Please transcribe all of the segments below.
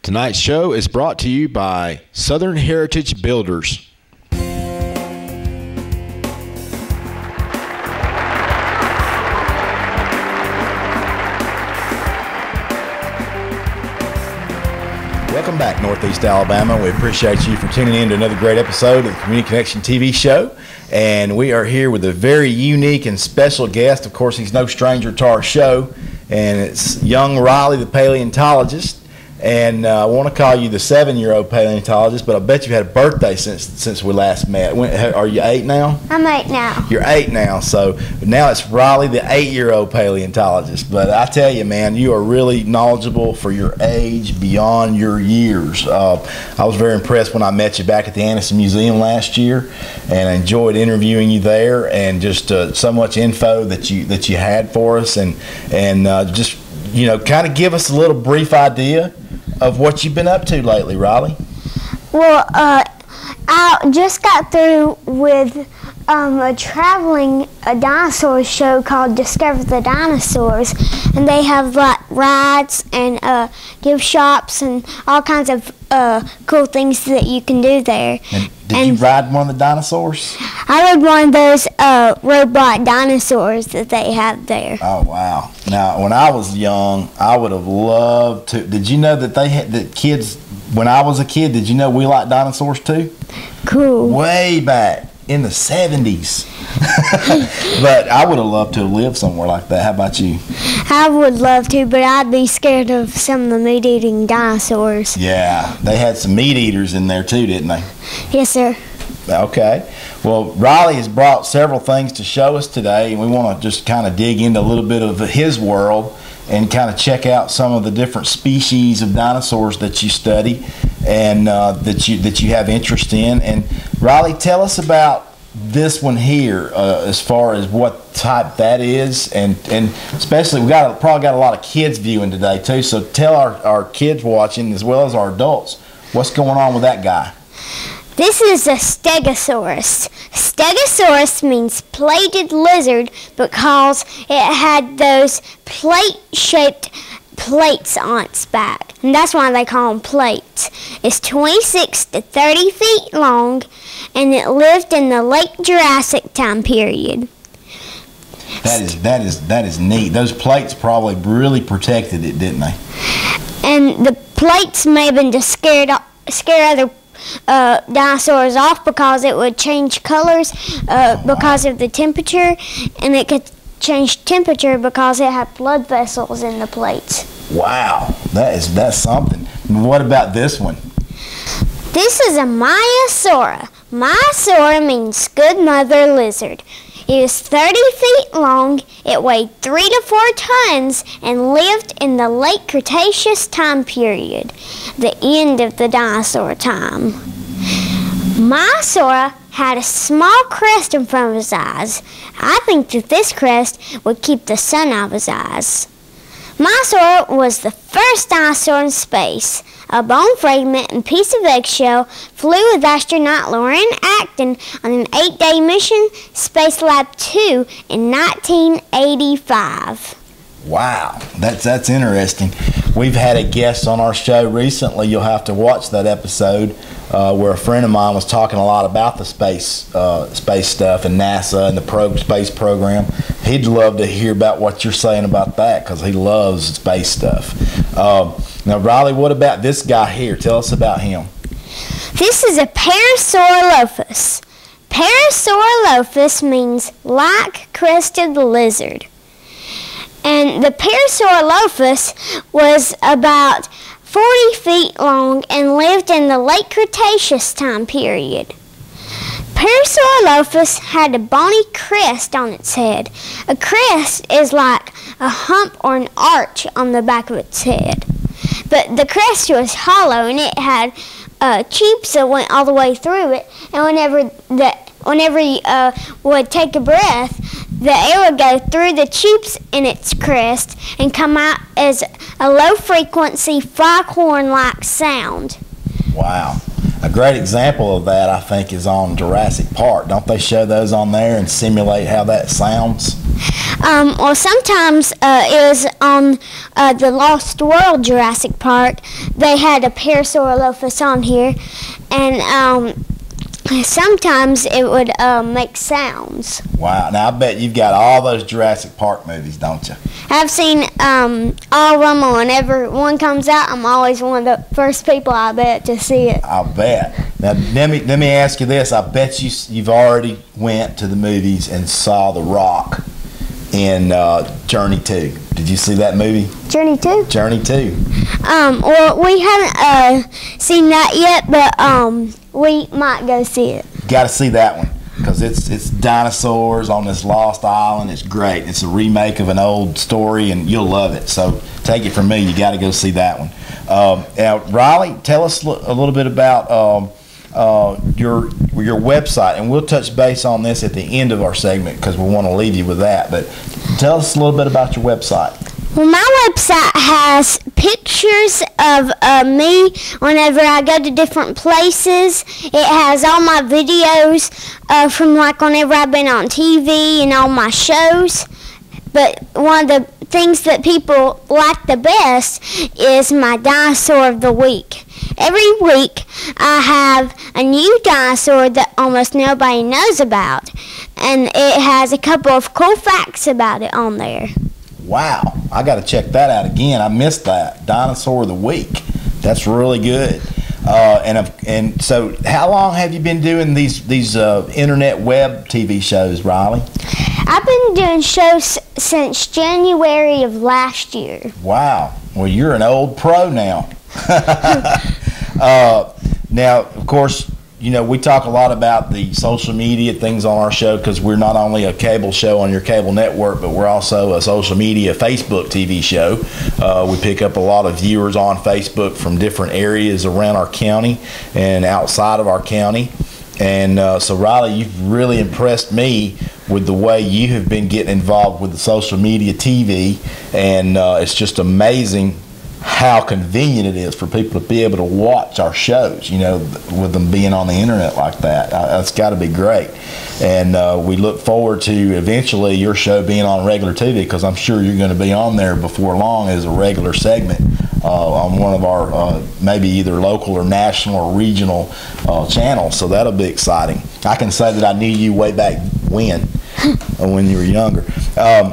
Tonight's show is brought to you by Southern Heritage Builders. Welcome back, Northeast Alabama. We appreciate you for tuning in to another great episode of the Community Connection TV show. And we are here with a very unique and special guest. Of course, he's no stranger to our show. And it's young Riley, the paleontologist. And I want to call you the 7-year-old paleontologist, but I bet you had a birthday since we last met. Are you 8 now? I'm 8 now. You're 8 now, so now it's Riley, the 8-year-old paleontologist. But I tell you, man, you are really knowledgeable for your age, beyond your years. I was very impressed when I met you back at the Anderson Museum last year, and I enjoyed interviewing you there, and just so much info that you had for us, and just kind of give us a little brief idea of what you've been up to lately, Riley. Well, I just got through with a traveling dinosaur show called Discover the Dinosaurs, and they have like rides and gift shops and all kinds of cool things that you can do there. And did you ride one of the dinosaurs? I rode one of those robot dinosaurs that they have there. Oh wow! Now, when I was young, I would have loved to. Did you know that that kids? When I was a kid, did you know we liked dinosaurs too? Cool. Way back in the 70s. But I would have loved to have lived somewhere like that. How about you? I would love to, but I'd be scared of some of the meat-eating dinosaurs. Yeah, they had some meat eaters in there too, didn't they? Yes, sir. Okay. Well, Riley has brought several things to show us today, and we want to just kind of dig into a little bit of his world and kind of check out some of the different species of dinosaurs that you study and that you have interest in. And Riley, tell us about this one here, as far as what type that is, and especially probably got a lot of kids viewing today too. So tell our kids watching as well as our adults what's going on with that guy. This is a stegosaurus. Stegosaurus means plated lizard because it had those plate-shaped plates on its back, and that's why they call them plates. It's 26 to 30 feet long, and it lived in the late Jurassic time period. That is neat. Those plates probably really protected it, didn't they? And the plates may have been to scare other dinosaurs off because it would change colors because of the temperature, and it could change temperature because it had blood vessels in the plates. Wow, that's something. What about this one? This is a Maiasaura. Maiasaura means good mother lizard. It is 30 feet long, it weighed 3 to 4 tons, and lived in the late Cretaceous time period, the end of the dinosaur time. Maiasaura had a small crest in front of his eyes. I think that this crest would keep the sun out of his eyes. Maiasaura was the first dinosaur in space. A bone fragment and piece of eggshell flew with astronaut Lauren Acton on an 8-day mission, Space Lab 2, in 1985. Wow, that's interesting. We've had a guest on our show recently. You'll have to watch that episode where a friend of mine was talking a lot about the space stuff and NASA and the space program. He'd love to hear about what you're saying about that because he loves space stuff. Now, Riley, what about this guy here? Tell us about him. This is a Parasaurolophus. Parasaurolophus means like-crested lizard. And the Parasaurolophus was about 40 feet long and lived in the late Cretaceous time period. Parasaurolophus had a bony crest on its head. A crest is like a hump or an arch on the back of its head. But the crest was hollow, and it had tubes that went all the way through it. And whenever you would take a breath, the air would go through the tubes in its crest and come out as a low-frequency foghorn-like sound. Wow. A great example of that, I think, is on Jurassic Park. Don't they show those on there and simulate how that sounds? Well, sometimes it was on the Lost World Jurassic Park. They had a Parasaurolophus on here, and sometimes it would make sounds. Wow. Now, I bet you've got all those Jurassic Park movies, don't you? I've seen all of them, and whenever one comes out, I'm always one of the first people, I bet, to see it. I'll bet. Now, let me ask you this. I bet you've already went to the movies and saw The Rock in Journey 2. Did you see that movie? Journey 2? Journey 2. Well, we haven't seen that yet, but we might go see it. Got to see that one, because it's dinosaurs on this lost island. It's great. It's a remake of an old story, and you'll love it. So take it from me, you got to go see that one. Now, Riley, tell us a little bit about your website, and we'll touch base on this at the end of our segment because we want to leave you with that. But tell us a little bit about your website. Well, my website has pictures of me whenever I go to different places. It has all my videos from like whenever I've been on TV and all my shows. But one of the things that people like the best is my dinosaur of the week. Every week I have a new dinosaur that almost nobody knows about, and it has a couple of cool facts about it on there. Wow, I got to check that out again. I missed that. Dinosaur of the Week. That's really good. And so how long have you been doing these internet web TV shows, Riley? I've been doing shows since January of last year. Wow. Well, you're an old pro now. Now, of course, you know, we talk a lot about the social media things on our show because we're not only a cable show on your cable network, but we're also a social media Facebook TV show. We pick up a lot of viewers on Facebook from different areas around our county and outside of our county. And so, Riley, you've really impressed me with the way you have been getting involved with the social media TV, and it's just amazing how convenient it is for people to be able to watch our shows, you know, with them being on the internet like that. That's got to be great. And we look forward to eventually your show being on regular TV, because I'm sure you're going to be on there before long as a regular segment on one of our maybe either local or national or regional channels. So that'll be exciting. I can say that I knew you way back when you were younger. Now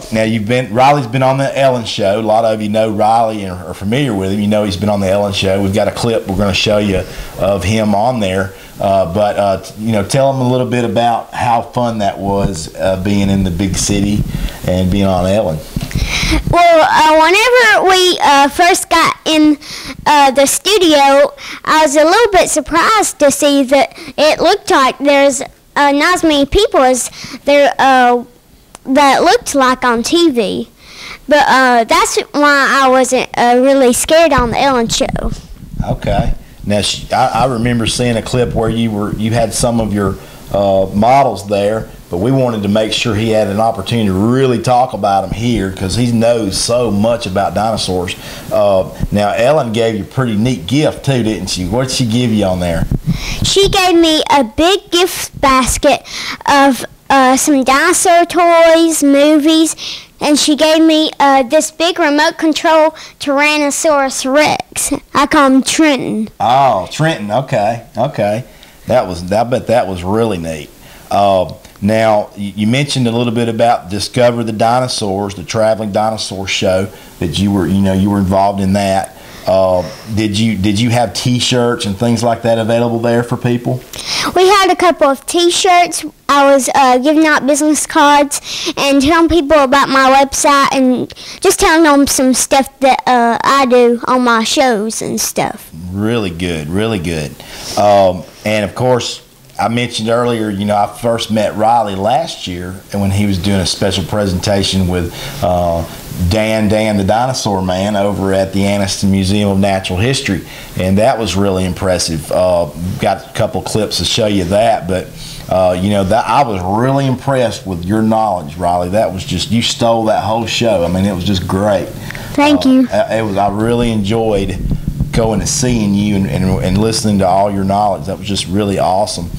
Riley's been on the Ellen Show. A lot of you know Riley and are familiar with him. You know he's been on the Ellen Show. We've got a clip we're going to show you of him on there. But you know, tell him a little bit about how fun that was being in the big city and being on Ellen. Well, whenever we first got in the studio, I was a little bit surprised to see that it looked like there's not as many people as there that looked like on TV. But that's why I wasn't really scared on the Ellen Show. Okay. Now, I remember seeing a clip where you had some of your models there, but we wanted to make sure he had an opportunity to really talk about them here because he knows so much about dinosaurs. Now, Ellen gave you a pretty neat gift too, didn't she? What did she give you on there? She gave me a big gift basket of some dinosaur toys, movies, and she gave me this big remote control Tyrannosaurus Rex. I call him Trenton. Oh, Trenton. Okay. I bet that was really neat. Now, you mentioned a little bit about Discover the Dinosaurs, the traveling dinosaur show that you were involved in that. Did you have T-shirts and things like that available there for people? We had a couple of T-shirts. I was giving out business cards and telling people about my website and just telling them some stuff that I do on my shows and stuff. Really good, really good. And of course, I mentioned earlier, you know, I first met Riley last year and when he was doing a special presentation with Dan the Dinosaur Man over at the Anniston Museum of Natural History, and that was really impressive. Got a couple clips to show you that, but you know, that I was really impressed with your knowledge, Riley. That was just, you stole that whole show. I mean, it was just great. Thank you. I really enjoyed going and seeing you and listening to all your knowledge. That was just really awesome.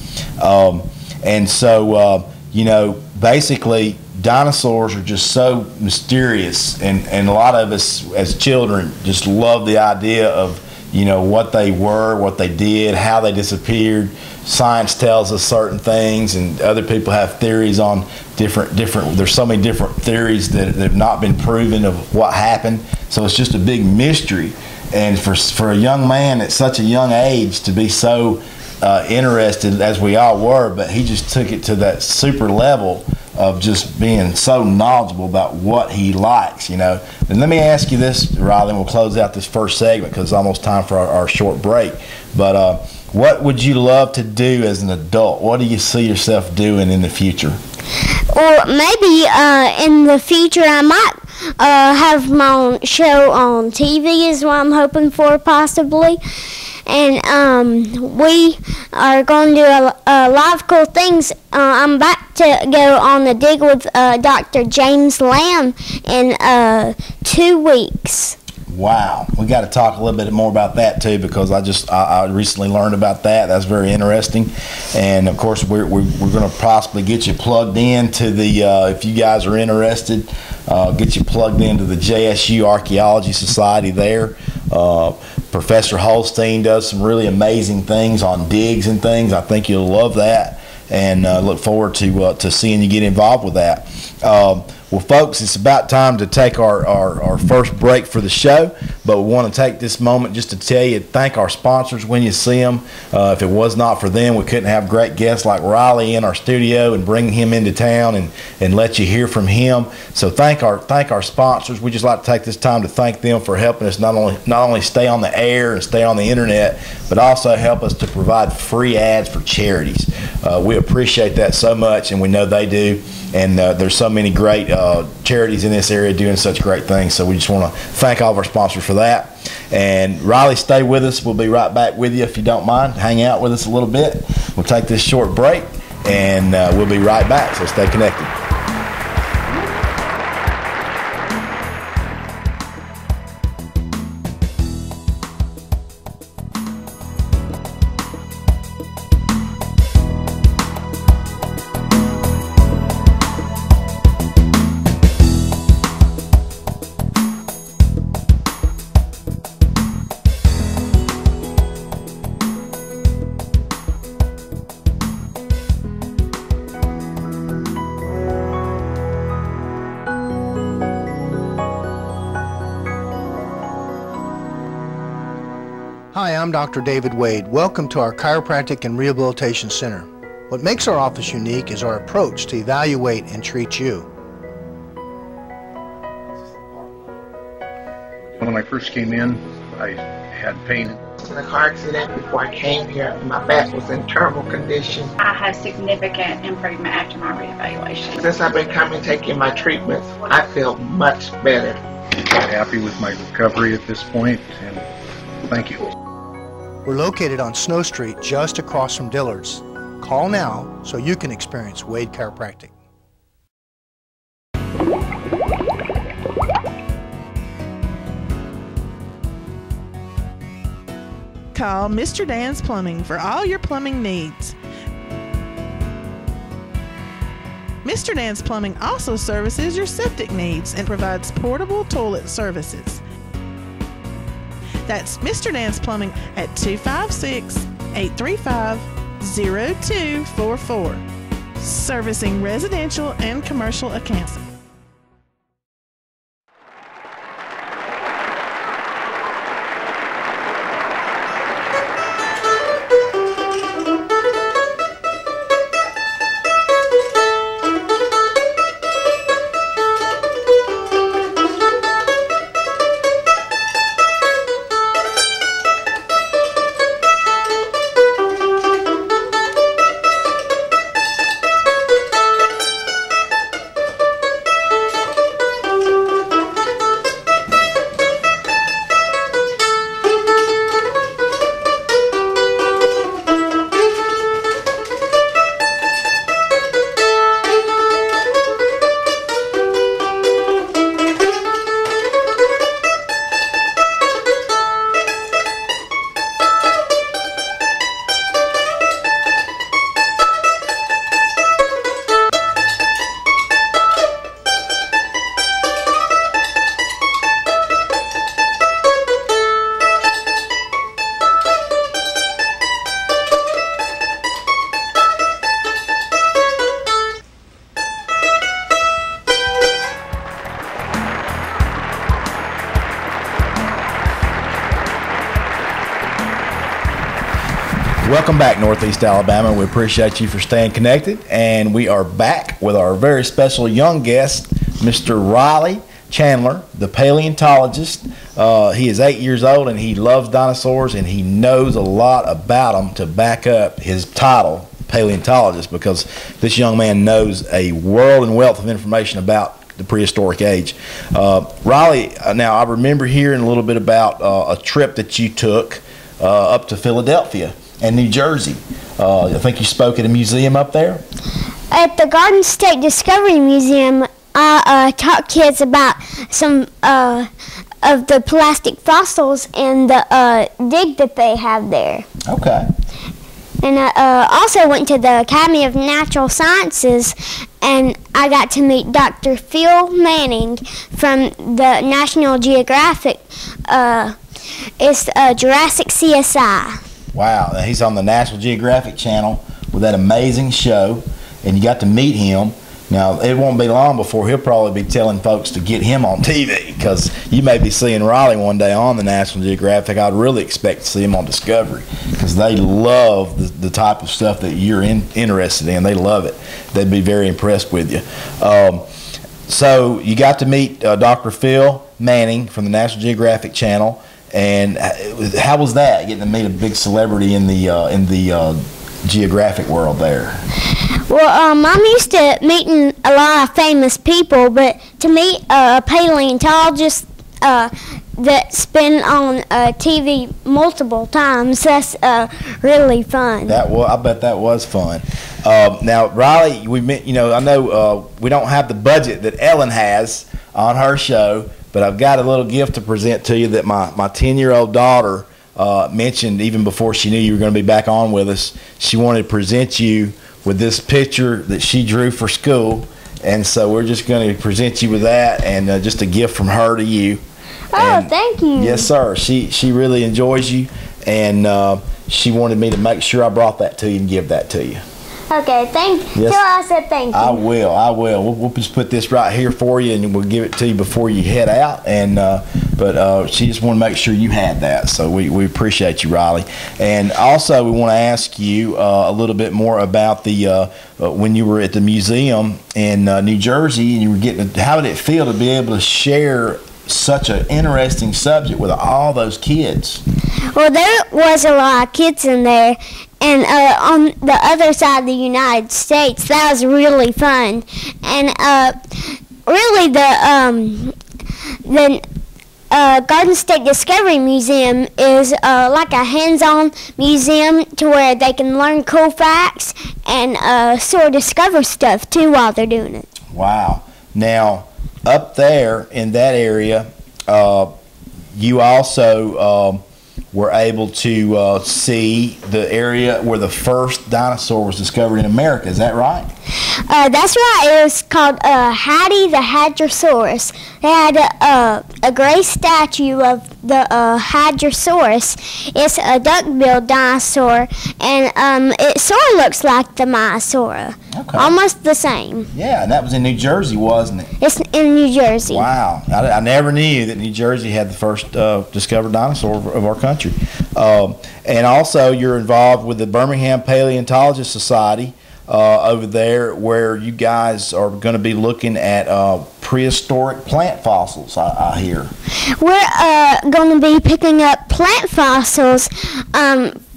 And so, you know, basically, dinosaurs are just so mysterious, and a lot of us as children just love the idea of, you know, what they were, what they did, how they disappeared. Science tells us certain things, and other people have theories on different. There's so many different theories that have not been proven of what happened. So it's just a big mystery. And for a young man at such a young age to be so interested as we all were, but he just took it to that super level of just being so knowledgeable about what he likes, you know. And let me ask you this, Riley, and we'll close out this first segment because it's almost time for our short break. But what would you love to do as an adult? What do you see yourself doing in the future? Or maybe in the future I might have my own show on TV is what I'm hoping for, possibly. And we are going to do a lot of cool things. I'm about to go on the dig with Dr. James Lamb in 2 weeks. Wow, we got to talk a little bit more about that too, because I recently learned about that. That's very interesting, and of course we're going to possibly get you plugged in to the if you guys are interested, get you plugged into the JSU Archaeology Society there. Professor Holstein does some really amazing things on digs and things. I think you'll love that, and look forward to seeing you get involved with that. Well, folks, it's about time to take our first break for the show, but we want to take this moment just to tell you, thank our sponsors when you see them. If it was not for them, we couldn't have great guests like Riley in our studio and bring him into town and let you hear from him. So thank our sponsors. We just like to take this time to thank them for helping us not only stay on the air and stay on the internet, but also help us to provide free ads for charities. We appreciate that so much, and we know they do. And there's so many great charities in this area doing such great things. So we just want to thank all of our sponsors for that. And Riley, stay with us. We'll be right back with you if you don't mind. Hang out with us a little bit. We'll take this short break, and we'll be right back. So stay connected. Hi, I'm Dr. David Wade. Welcome to our Chiropractic and Rehabilitation Center. What makes our office unique is our approach to evaluate and treat you. When I first came in, I had pain. In a car accident before I came here, my back was in terrible condition. I had significant improvement after my reevaluation. Since I've been coming taking my treatments, I feel much better. I'm happy with my recovery at this point, and thank you. We're located on Snow Street, just across from Dillard's. Call now so you can experience Wade Chiropractic. Call Mr. Dan's Plumbing for all your plumbing needs. Mr. Dan's Plumbing also services your septic needs and provides portable toilet services. That's Mr. Dan's Plumbing at 256-835-0244. Servicing residential and commercial accounts. Welcome back, Northeast Alabama. We appreciate you for staying connected. And we are back with our very special young guest, Mr. Riley Chandler, the paleontologist. He is 8 years old, and he loves dinosaurs, and he knows a lot about them to back up his title, paleontologist, because this young man knows a world and wealth of information about the prehistoric age. Riley, now I remember hearing a little bit about a trip that you took up to Philadelphia and New Jersey. I think you spoke at a museum up there? At the Garden State Discovery Museum, I taught kids about some of the plastic fossils and the dig that they have there. Okay. And I also went to the Academy of Natural Sciences, and I got to meet Dr. Phil Manning from the National Geographic. It's Jurassic CSI. Wow, he's on the National Geographic Channel with that amazing show, and you got to meet him. Now, it won't be long before he'll probably be telling folks to get him on TV, because you may be seeing Riley one day on the National Geographic. I'd really expect to see him on Discovery, because they love the type of stuff that you're interested in. They love it. They'd be very impressed with you. So you got to meet Dr. Phil Manning from the National Geographic Channel. And how was that, getting to meet a big celebrity in the geographic world there? Well, I'm used to meeting a lot of famous people, but to meet a paleontologist that's been on TV multiple times, that's really fun. I bet that was fun. Now, Riley, I know we don't have the budget that Ellen has on her show, but I've got a little gift to present to you that my 10-year-old daughter mentioned even before she knew you were going to be back on with us. She wanted to present you with this picture that she drew for school, and so we're just going to present you with that, and just a gift from her to you. Oh, thank you. Yes, sir. She really enjoys you, and she wanted me to make sure I brought that to you and give that to you. Okay, thank you. Yes. Tell I said thank you. I will. We'll just put this right here for you, and we'll give it to you before you head out. And but she just wanted to make sure you had that, so we appreciate you, Riley. And also, we want to ask you a little bit more about the when you were at the museum in New Jersey, and you were how did it feel to be able to share such an interesting subject with all those kids? Well, there was a lot of kids in there, and on the other side of the United States, that was really fun. And really, the Garden State Discovery Museum is like a hands-on museum to where they can learn cool facts and sort of discover stuff too while they're doing it. Wow. Now, up there in that area, you also were able to see the area where the first dinosaur was discovered in America. Is that right? That's right. It was called Hattie the Hadrosaurus. They had a gray statue of the Hadrosaurus. It's a duck-billed dinosaur, and it sort of looks like the Maiasaura. Okay. Almost the same. Yeah, and that was in New Jersey, wasn't it? It's in New Jersey. Wow. I never knew that New Jersey had the first discovered dinosaur of our country. And also, you're involved with the Birmingham Paleontologist Society over there, where you guys are going to be looking at prehistoric plant fossils, I hear. We're going to be picking up plant fossils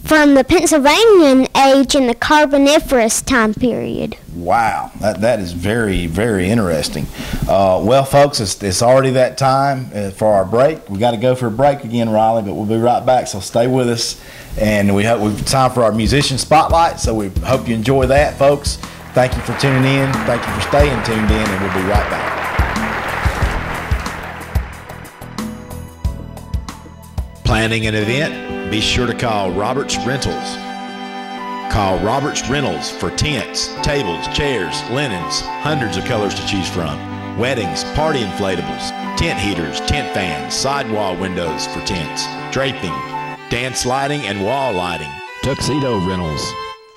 from the Pennsylvanian age in the Carboniferous time period. Wow, that is very, very interesting. Well, folks, it's already that time for our break. We got to go for a break again, Riley, but we'll be right back, so stay with us. And we hope it's time for our musician spotlight, so we hope you enjoy that, folks. Thank you for tuning in. Thank you for staying tuned in, and we'll be right back. Planning an event? Be sure to call Roberts Rentals. Call Roberts Rentals for tents, tables, chairs, linens, hundreds of colors to choose from. Weddings, party inflatables, tent heaters, tent fans, sidewall windows for tents, draping, dance lighting and wall lighting. Tuxedo Rentals.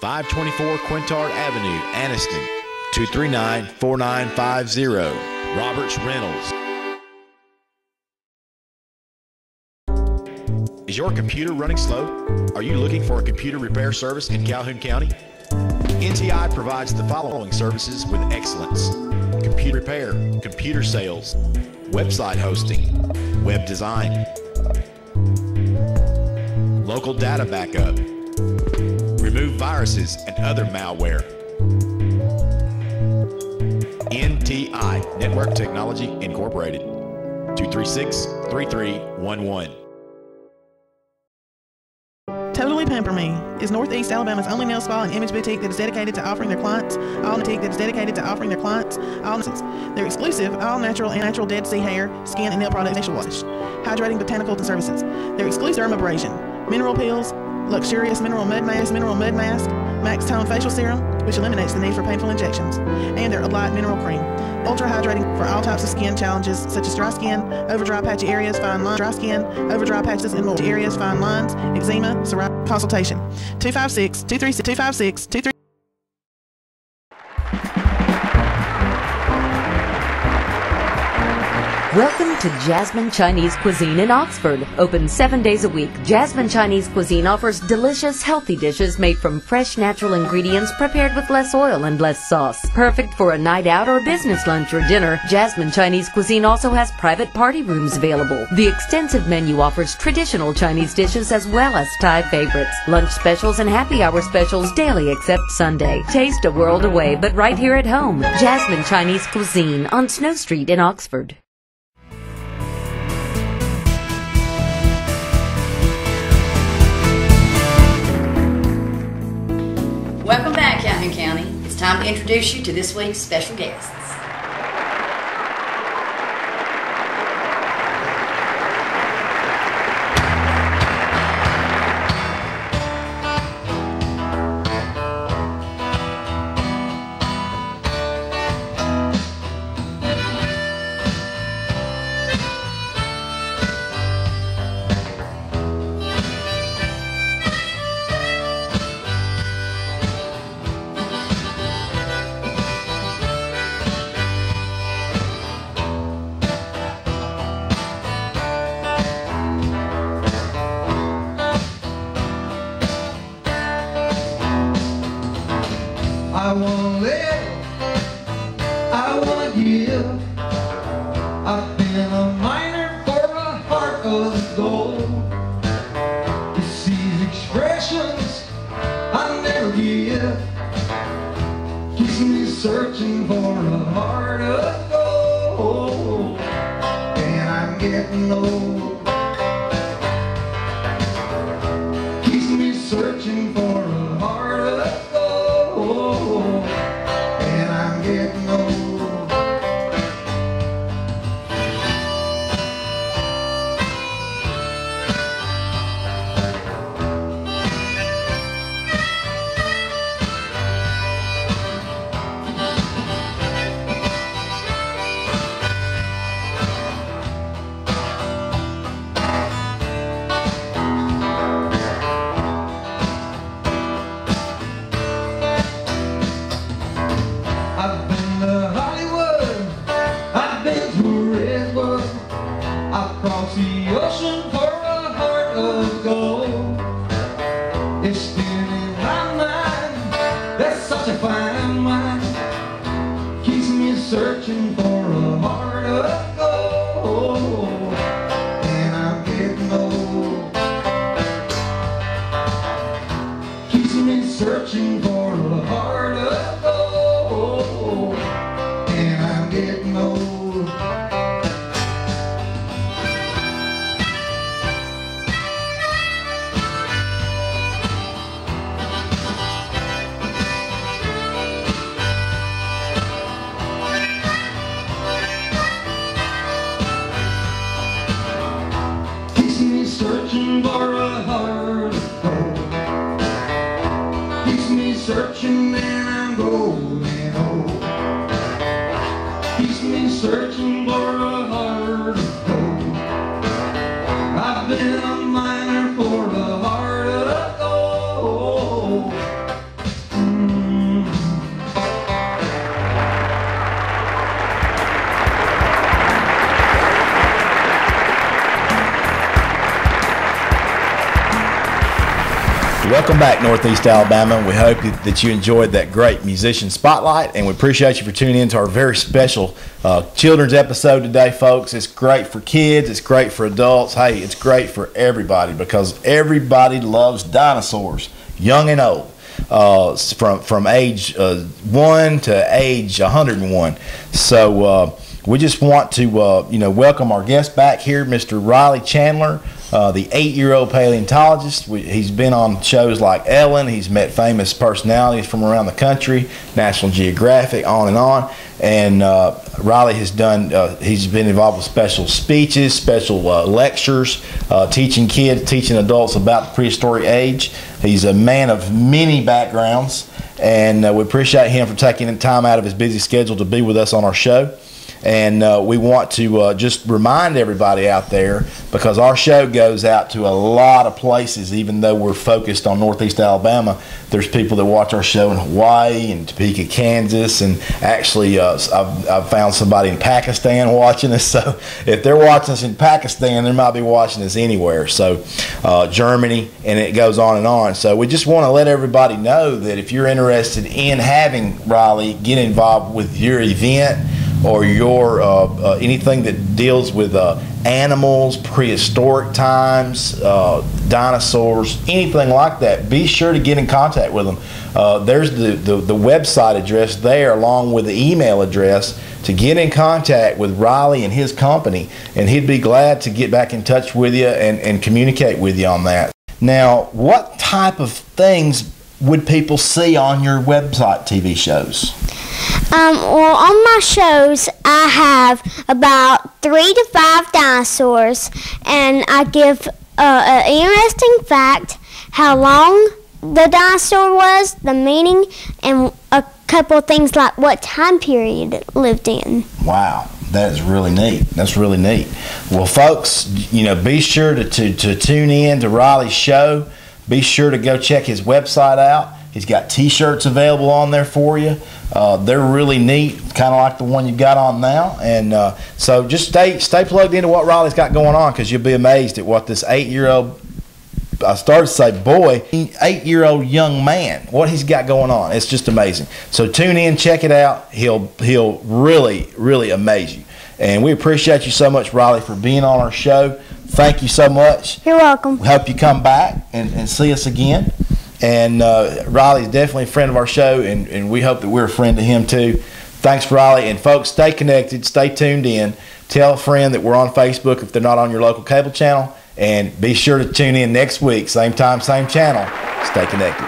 524 Quintard Avenue, Anniston. 239-4950. Roberts Rentals. Is your computer running slow? Are you looking for a computer repair service in Calhoun County? NTI provides the following services with excellence: computer repair, computer sales, website hosting, web design, local data backup, remove viruses and other malware. NTI, Network Technology Incorporated, 236-3311. Totally Pamper Me is Northeast Alabama's only nail spa and image boutique that is dedicated to offering their clients their exclusive all-natural and natural Dead Sea hair, skin, and nail products, facial wash, hydrating botanicals and services, their exclusive dermabrasion, mineral peels, luxurious mineral mud mask, Max Tone facial serum, which eliminates the need for painful injections, and their Ablight mineral cream, ultra hydrating for all types of skin challenges such as dry skin, over dry patchy areas, fine lines, dry skin, over dry patches and more areas, fine lines, eczema, psoriasis. Consultation 256-236-256-23. Welcome to Jasmine Chinese Cuisine in Oxford. Open 7 days a week, Jasmine Chinese Cuisine offers delicious, healthy dishes made from fresh, natural ingredients prepared with less oil and less sauce. Perfect for a night out or business lunch or dinner, Jasmine Chinese Cuisine also has private party rooms available. The extensive menu offers traditional Chinese dishes as well as Thai favorites, lunch specials and happy hour specials daily except Sunday. Taste a world away, but right here at home. Jasmine Chinese Cuisine on Snow Street in Oxford. Welcome back, Calhoun County. It's time to introduce you to this week's special guests. I wanna live, I wanna give. I've been a miner for a heart of gold. It's these expressions I never give, keeps me searching for a heart of gold. And I'm getting old, keeps me searching for a heart of gold. And I'm getting old. I've been to Hollywood, I've been to Redwood, I've crossed the ocean for a heart of gold. It's been in my mind, that's such a fine wine, keeps me searching for a heart of gold. And I'm getting old, keeps me searching for a heart of gold. And I'm getting old. Keeps me searching for a heart of gold. Keeps me searching and I'm going old. Keeps me searching for a heart of gold. I've been a miner for a heart of gold. Welcome back, Northeast Alabama. We hope that you enjoyed that great musician spotlight, and we appreciate you for tuning in to our very special children's episode today, folks. It's great for kids. It's great for adults. Hey, it's great for everybody because everybody loves dinosaurs, young and old, from age 1 to age 101. So we just want to welcome our guest back here, Mr. Riley Chandler, the 8-year-old paleontologist. He's been on shows like Ellen. He's met famous personalities from around the country, National Geographic, on and on. And Riley has done, he's been involved with special speeches, special lectures, teaching kids, teaching adults about the prehistoric age. He's a man of many backgrounds, and we appreciate him for taking the time out of his busy schedule to be with us on our show. And we want to just remind everybody out there, because our show goes out to a lot of places, even though we're focused on Northeast Alabama. There's people that watch our show in Hawaii and Topeka, Kansas, and actually I've found somebody in Pakistan watching us. So if they're watching us in Pakistan, they might be watching us anywhere. So Germany, and it goes on and on. So we just want to let everybody know that if you're interested in having Riley get involved with your event, or your anything that deals with animals, prehistoric times, dinosaurs, anything like that, be sure to get in contact with them. There's the website address there, along with the email address, to get in contact with Riley and his company, and he'd be glad to get back in touch with you and communicate with you on that. Now, what type of things would people see on your website TV shows? Well, on my shows, I have about 3 to 5 dinosaurs, and I give an interesting fact, how long the dinosaur was, the meaning, and a couple of things like what time period it lived in. Wow, that is really neat. That's really neat. Well, folks, be sure to tune in to Riley's show. Be sure to go check his website out. He's got T-shirts available on there for you. They're really neat, kind of like the one you got on now. And so just stay plugged into what Riley's got going on, because you'll be amazed at what this 8-year-old, I started to say boy, 8-year-old young man, what he's got going on. It's just amazing. So tune in, check it out. He'll really, really amaze you. And we appreciate you so much, Riley, for being on our show. Thank you so much. You're welcome. We hope you come back and see us again. And Riley's definitely a friend of our show, and we hope that we're a friend to him too. Thanks, Riley. And folks, stay connected, stay tuned in. Tell a friend that we're on Facebook if they're not on your local cable channel. And be sure to tune in next week, same time, same channel. Stay connected.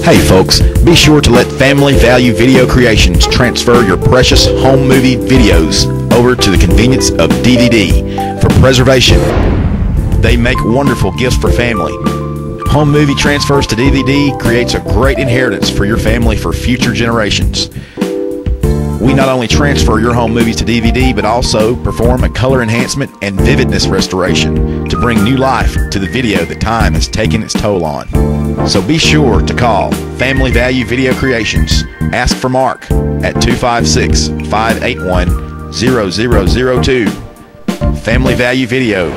Hey folks, be sure to let Family Value Video Creations transfer your precious home movie videos over to the convenience of DVD for preservation. They make wonderful gifts for family. Home movie transfers to DVD creates a great inheritance for your family for future generations. We not only transfer your home movies to DVD, but also perform a color enhancement and vividness restoration to bring new life to the video that time has taken its toll on. So be sure to call Family Value Video Creations. Ask for Mark at 256-581-0002. Family Value Video.